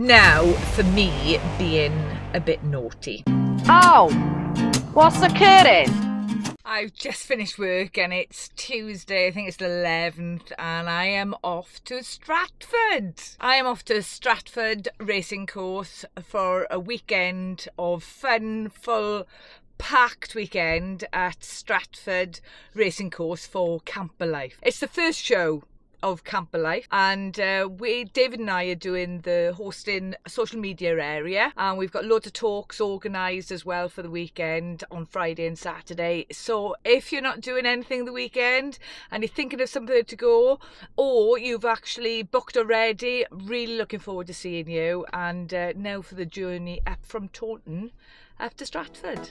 Now, for me, being a bit naughty. Oh, what's occurring? I've just finished work and it's Tuesday, I think it's the 11th, and I am off to Stratford. I am off to Stratford racing course for a weekend of fun, full, packed weekend at Stratford racing course for Camperlife. It's the first show of Camperlife, and David and I are doing the hosting social media area, and we've got loads of talks organised as well for the weekend on Friday and Saturday. So if you're not doing anything the weekend and you're thinking of something to go, or you've actually booked already, really looking forward to seeing you. And now for the journey up from Taunton up to Stratford.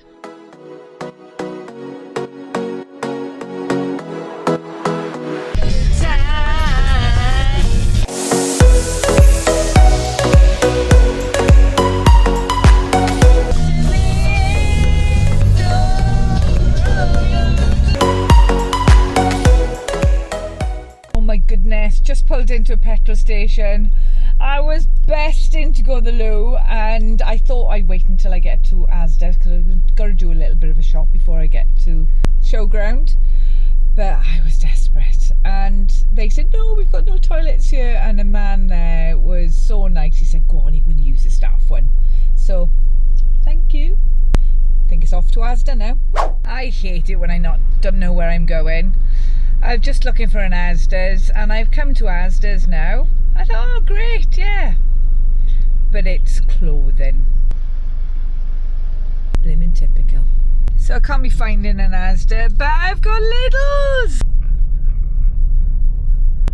Goodness, just pulled into a petrol station. I was besting to go the loo, and I thought I'd wait until I get to Asda because I've got to do a little bit of a shop before I get to showground. But I was desperate, and they said, no, we've got no toilets here. And the man there was so nice. He said, go on, you can use the staff one. So thank you. I think it's off to Asda now. I hate it when I don't know where I'm going. I'm just looking for an Asda's, and I've come to Asda's now. I thought, oh great, yeah. But it's clothing. Blimmin' typical. So I can't be finding an Asda, but I've got Lidl's.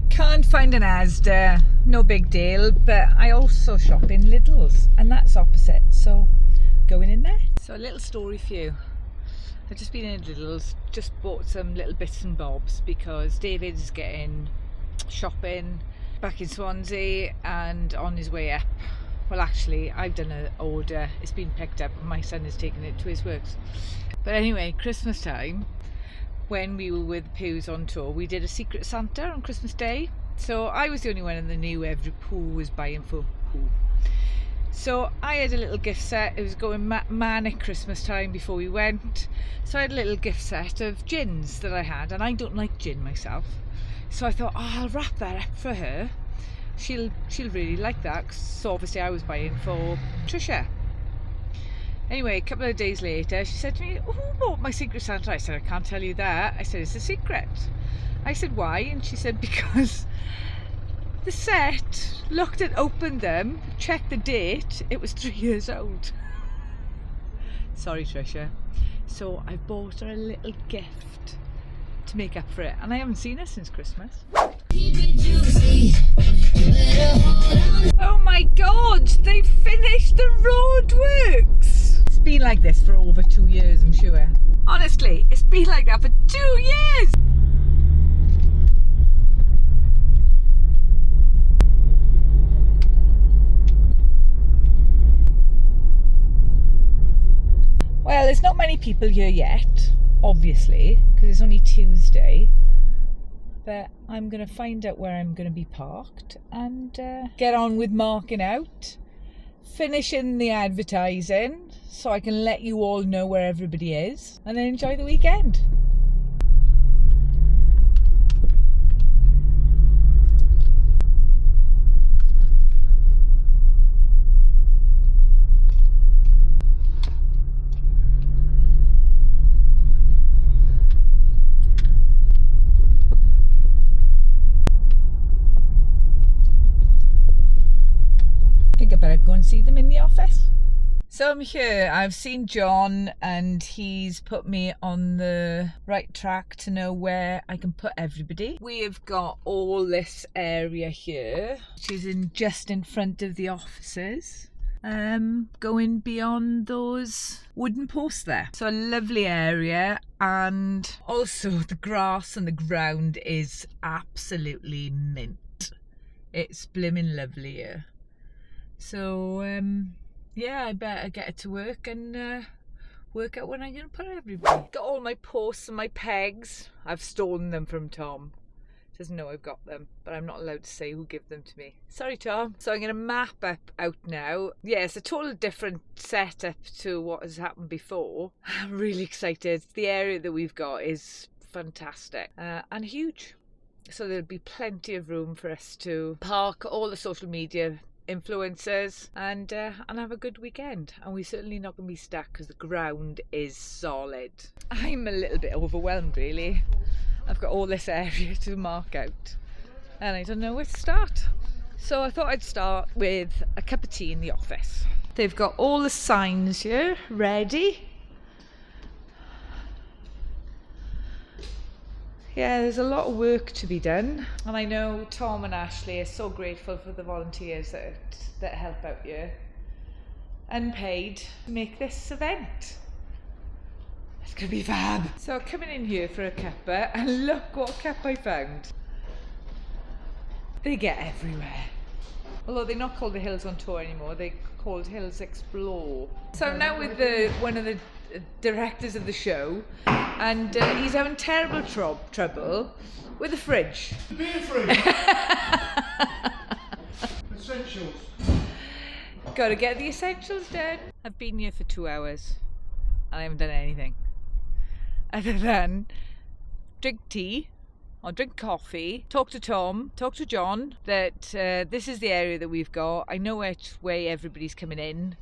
Can't find an Asda, no big deal, but I also shop in Lidl's, and that's opposite, so going in there. So a little story for you. I've just been in Lidl's, just bought some little bits and bobs because David's getting shopping back in Swansea and on his way up. Well, actually, I've done an order, it's been picked up and my son is taking it to his works. But anyway, Christmas time, when we were with Pews on tour, we did a Secret Santa on Christmas Day. So I was the only one that knew every who was buying for who. So I had a little gift set. It was going manic Christmas time before we went. So I had a little gift set of gins that I had, and I don't like gin myself. So I thought, oh, I'll wrap that up for her. She'll really like that. So obviously I was buying for Trisha. Anyway, a couple of days later, she said to me, oh, who bought my Secret Santa? I said, I can't tell you that. I said, it's a secret. I said, why? And she said, because the set opened them, checked the date, it was 3 years old. Sorry, Trisha. So I bought her a little gift to make up for it, and I haven't seen her since Christmas. Oh my god, they finished the roadworks! It's been like this for over 2 years, I'm sure. Honestly, it's been like that for 2 years! Well, there's not many people here yet, obviously, because it's only Tuesday. But I'm going to find out where I'm going to be parked and get on with marking out, finishing the advertising so I can let you all know where everybody is, and then enjoy the weekend. I better go and see them in the office. So I'm here, I've seen John, and he's put me on the right track to know where I can put everybody. We have got all this area here, which is just in front of the offices, going beyond those wooden posts there. So a lovely area, and also the grass and the ground is absolutely mint. It's blimmin' lovely here. So yeah, I better get it to work and work out when I'm going to put everybody. Got all my posts and my pegs. I've stolen them from Tom. Doesn't know I've got them, but I'm not allowed to say who gave them to me. Sorry, Tom. So I'm going to map out now. Yeah, it's a total different setup to what has happened before. I'm really excited. The area that we've got is fantastic and huge. So there'll be plenty of room for us to park all the social media influencers and have a good weekend. And we're certainly not going to be stuck because the ground is solid. I'm a little bit overwhelmed, really. I've got all this area to mark out and I don't know where to start. So I thought I'd start with a cup of tea in the office. They've got all the signs here ready. Yeah, there's a lot of work to be done. And I know Tom and Ashley are so grateful for the volunteers that help out here. Unpaid to make this event. It's going to be fab. So coming in here for a cuppa, and look what cup I found. They get everywhere. Although they're not called the Hills on Tour anymore, they're called Hills Explore. So I'm now with one of the directors of the show, and he's having terrible trouble with the fridge. The beer fridge. Essentials. Got to get the essentials done. I've been here for 2 hours and I haven't done anything other than drink tea or drink coffee, talk to Tom, talk to John that this is the area that we've got. I know which way everybody's coming in,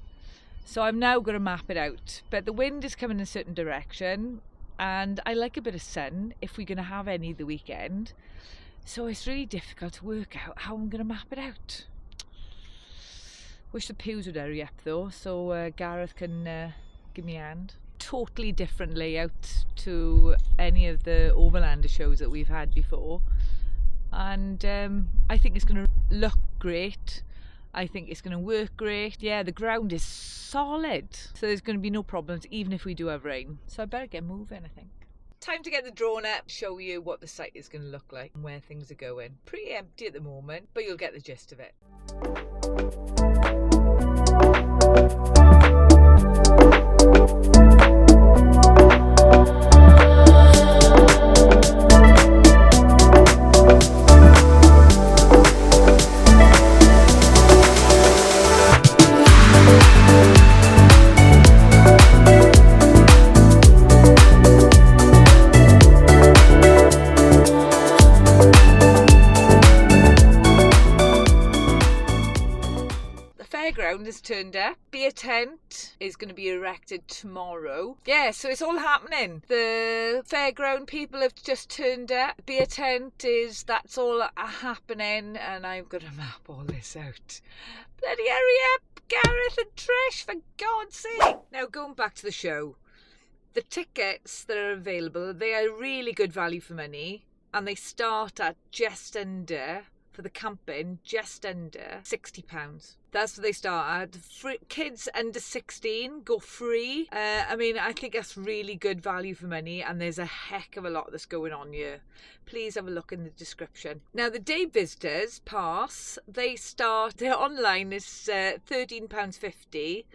so I'm now going to map it out. But the wind is coming in a certain direction and I like a bit of sun if we're going to have any the weekend, so it's really difficult to work out how I'm going to map it out. Wish the pews would hurry up though, so Gareth can give me a hand. Totally different layout to any of the Overlander shows that we've had before, and I think it's going to look great. I think it's going to work great. Yeah, the ground is solid, so there's going to be no problems even if we do have rain. So I better get moving, I think. Time to get the drone up, show you what the site is going to look like and where things are going. Pretty empty at the moment, but you'll get the gist of it. Fairground has turned up. Beer tent is going to be erected tomorrow. Yeah, so it's all happening. The fairground people have just turned up. Beer tent that's all happening, and I've got to map all this out. Bloody hurry up, Gareth and Trish, for God's sake. Now going back to the show. The tickets that are available, they are really good value for money, and they start at just under, for the camping, just under £60. That's what they start at. Free, kids under 16 go free. I mean, I think that's really good value for money, and there's a heck of a lot that's going on here. Please have a look in the description. Now, the day visitors pass, they're online is £13.50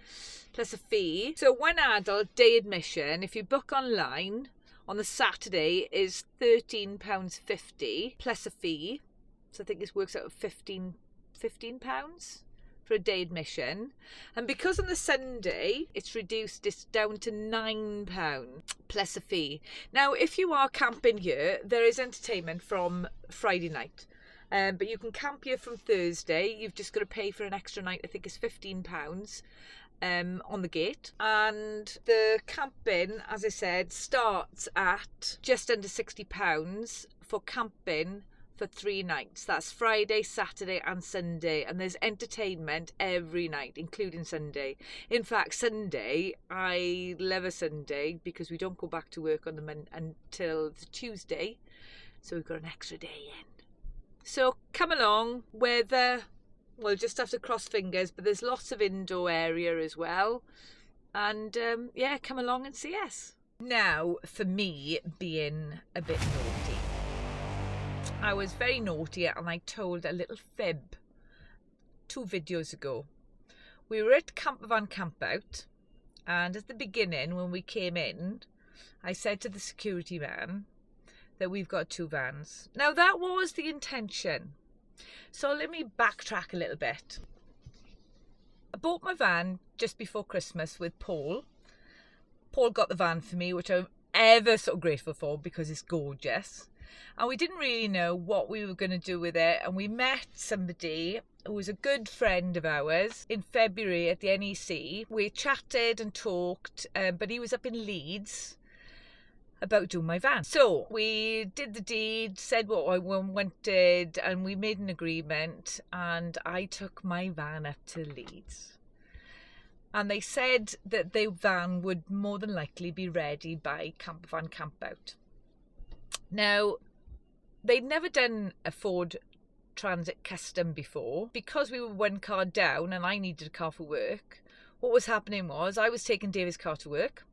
plus a fee. So one adult day admission, if you book online on the Saturday, is £13.50 plus a fee. So I think this works out at £15 for a day admission. And because on the Sunday it's reduced, it's down to £9 plus a fee. Now, if you are camping here, there is entertainment from Friday night. But you can camp here from Thursday. You've just got to pay for an extra night. I think it's £15 on the gate. And the camping, as I said, starts at just under £60 for camping for 3 nights. That's Friday, Saturday and Sunday, and there's entertainment every night, including Sunday. In fact, Sunday, I love a Sunday because we don't go back to work on until the Tuesday, so we've got an extra day in. So come along. We'll just have to cross fingers, but there's lots of indoor area as well, and yeah, come along and see us. Now, for me being a bit naughty, I was very naughty and I told a little fib 2 videos ago. We were at Campervan Campout, and at the beginning when we came in, I said to the security man that we've got 2 vans. Now that was the intention. So let me backtrack a little bit. I bought my van just before Christmas with Paul. Paul got the van for me, which I'm ever so grateful for because it's gorgeous. And we didn't really know what we were going to do with it. And we met somebody who was a good friend of ours in February at the NEC. We chatted and talked, but he was up in Leeds about doing my van. So we did the deed, said what I wanted, and we made an agreement, and I took my van up to Leeds. And they said that the van would more than likely be ready by Camp Van Camp Out. Now, they'd never done a Ford Transit Custom before. Because we were 1 car down and I needed a car for work, what was happening was I was taking David's car to work,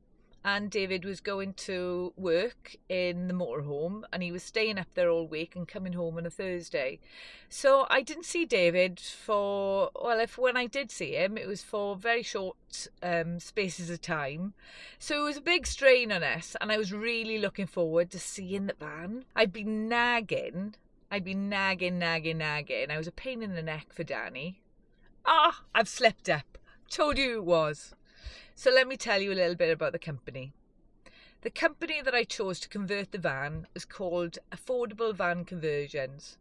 and David was going to work in the motorhome, and he was staying up there all week and coming home on a Thursday. So I didn't see David for, well, when I did see him, it was for very short spaces of time. So it was a big strain on us, and I was really looking forward to seeing the van. I'd been nagging. I was a pain in the neck for Danny. I've slept up. Told you it was. So let me tell you a little bit about the company. The company that I chose to convert the van is called Affordable Van Conversions.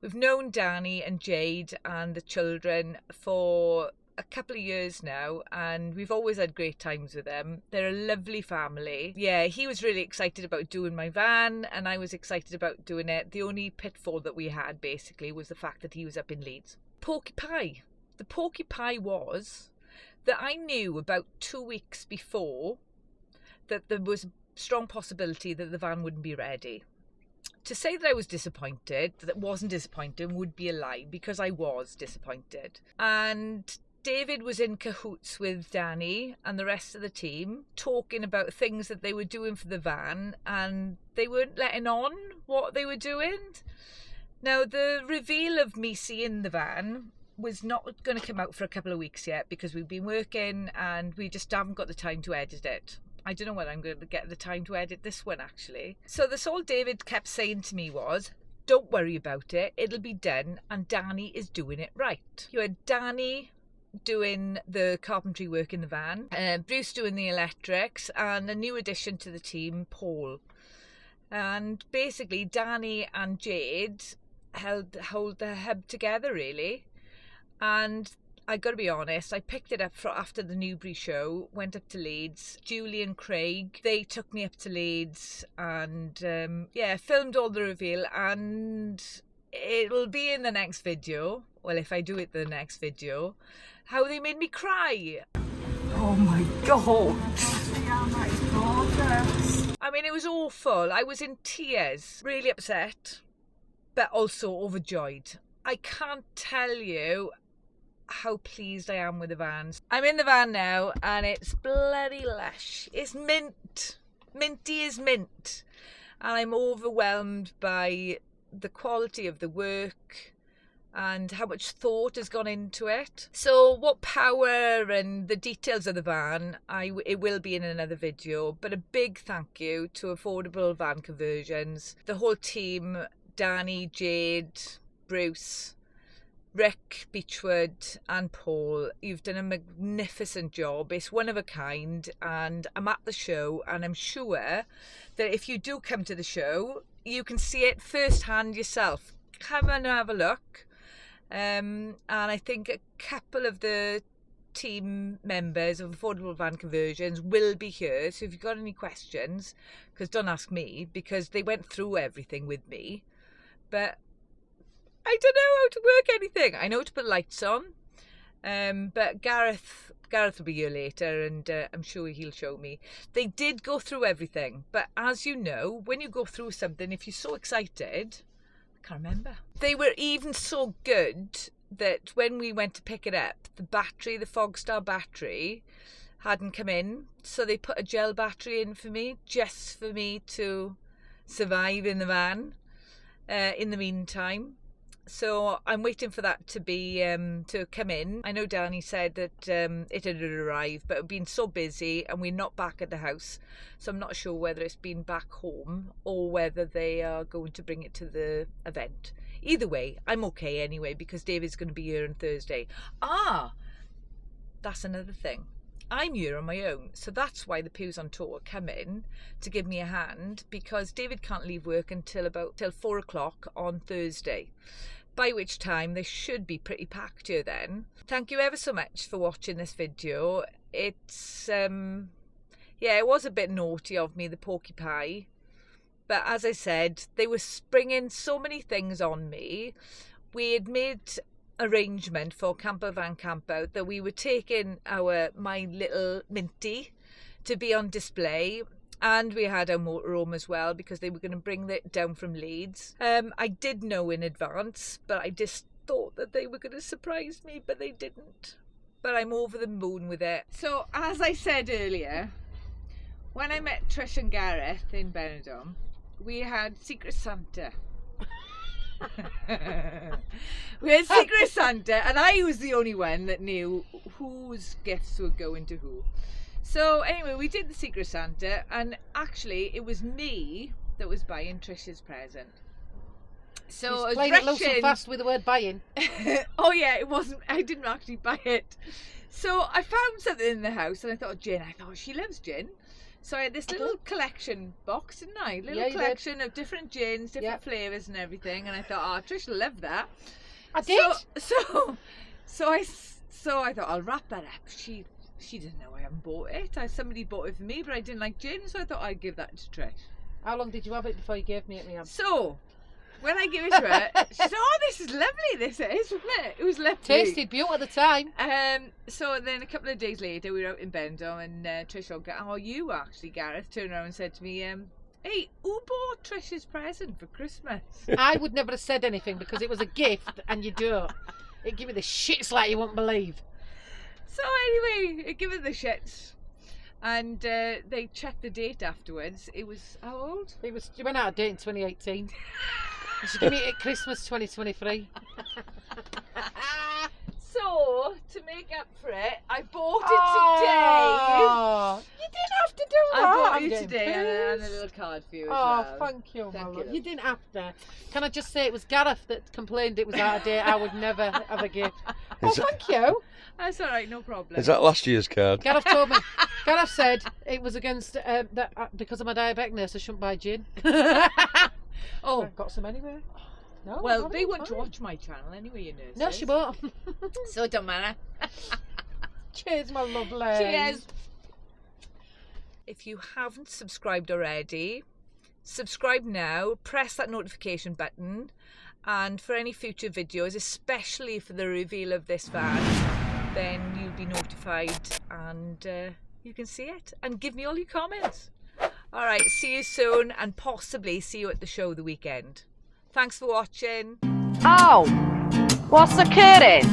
We've known Danny and Jade and the children for a couple of years now, and we've always had great times with them. They're a lovely family. Yeah, he was really excited about doing my van, and I was excited about doing it. The only pitfall that we had basically was the fact that he was up in Leeds. Porky Pie. The Porky Pie was that I knew about 2 weeks before that there was a strong possibility that the van wouldn't be ready. To say that I was disappointed, that it wasn't disappointing, would be a lie, because I was disappointed. And David was in cahoots with Danny and the rest of the team, talking about things that they were doing for the van, and they weren't letting on what they were doing. Now, the reveal of me seeing the van was not going to come out for a couple of weeks yet, because we've been working and we just haven't got the time to edit it. I don't know when I'm going to get the time to edit this one, actually. So that's all David kept saying to me was, don't worry about it, it'll be done, and Danny is doing it right. You had Danny doing the carpentry work in the van, Bruce doing the electrics, and a new addition to the team, Paul. And basically Danny and Jade hold the hub together, really. And I got to be honest, I picked it up after the Newbury show, went up to Leeds. Julie and Craig, they took me up to Leeds, and filmed all the reveal, and it'll be in the next video. Well, if I do it the next video, how they made me cry. Oh my god. I mean, it was awful. I was in tears, really upset, but also overjoyed. I can't tell you how pleased I am with the vans. I'm in the van now, and it's bloody lush. It's mint. Minty as mint. And I'm overwhelmed by the quality of the work and how much thought has gone into it. So what power and the details of the van, it will be in another video. But a big thank you to Affordable Van Conversions, the whole team, Danny, Jade, Bruce, Rick, Beechwood and Paul. You've done a magnificent job. It's one of a kind, and I'm at the show, and I'm sure that if you do come to the show, you can see it firsthand yourself. Come and have a look. And I think a couple of the team members of Affordable Van Conversions will be here, so if you've got any questions, because don't ask me, because they went through everything with me, but I don't know how to work anything. I know to put lights on, but Gareth will be here later, and I'm sure he'll show me. They did go through everything, but as you know, when you go through something, if you're so excited, I can't remember. They were even so good that when we went to pick it up, the Fogstar battery hadn't come in, so they put a gel battery in for me, just for me to survive in the van in the meantime. So I'm waiting for that to be to come in. I know Danny said that it had arrived, but we've been so busy and we're not back at the house. So I'm not sure whether it's been back home or whether they are going to bring it to the event. Either way, I'm okay anyway because David's going to be here on Thursday. That's another thing. I'm here on my own, so that's why the Pews on Tour come in to give me a hand, because David can't leave work until 4 o'clock on Thursday, by which time they should be pretty packed here then. Thank you ever so much for watching this video. It's it was a bit naughty of me, the Porky Pie, but as I said, they were springing so many things on me. We had made arrangement for Camper Van Camp Out that we were taking my little Minty to be on display, and we had our motorhome as well because they were going to bring it down from Leeds. I did know in advance, but I just thought that they were going to surprise me, but they didn't. But I'm over the moon with it. So as I said earlier, when I met Trish and Gareth in Benidorm, we had Secret Santa. We had Secret Santa, and I was the only one that knew whose gifts were going to who. So anyway, we did the Secret Santa, and actually it was me that was buying Trish's present. So playing it low so fast with the word buying. Oh yeah, it wasn't. I didn't actually buy it. So I found something in the house, and I thought gin. I thought she loves gin. So I had this little collection box, didn't I? Little collection of different gins, different flavours and everything. And I thought, oh, Trish will love that. I did. So I thought I'll wrap that up. She doesn't know I haven't bought it. Somebody bought it for me, but I didn't like gin, so I thought I'd give that to Trish. How long did you have it before you gave me it, Rhian? So when I gave it to her, she said, "Oh, this is lovely. This is, wasn't it? It was lovely. Tasted beautiful at the time." So then a couple of days later, we were out in Benidorm, and Trish, you actually, Gareth, turned around and said to me, "Hey, who bought Trish's present for Christmas?" I would never have said anything because it was a gift, and you don't. It gave me the shits like you wouldn't believe. So anyway, it gave me the shits. And they checked the date afterwards. It was, how old? You went out of date in 2018. You should give me it at Christmas 2023. So, to make up for it, I bought it today. Oh, you didn't have to do that. I bought it today and a little card for you as well. Oh, thank you, my love. you. You didn't have to. Can I just say it was Gareth that complained it was out of date? I would never have a gift. Thank you. That's all right, no problem. Is that last year's card? Gareth told me. Gareth said it was against that because of my diabeticness I shouldn't buy gin. Oh, I've got some anyway. No, well, they want to watch my channel anyway, you know. No, she won't. So it don't matter. Cheers, my lovely. Cheers. If you haven't subscribed already, subscribe now. Press that notification button, and for any future videos, especially for the reveal of this van, then you'll be notified and you can see it. And give me all your comments. All right, see you soon, and possibly see you at the show the weekend. Thanks for watching. Oh, what's occurring?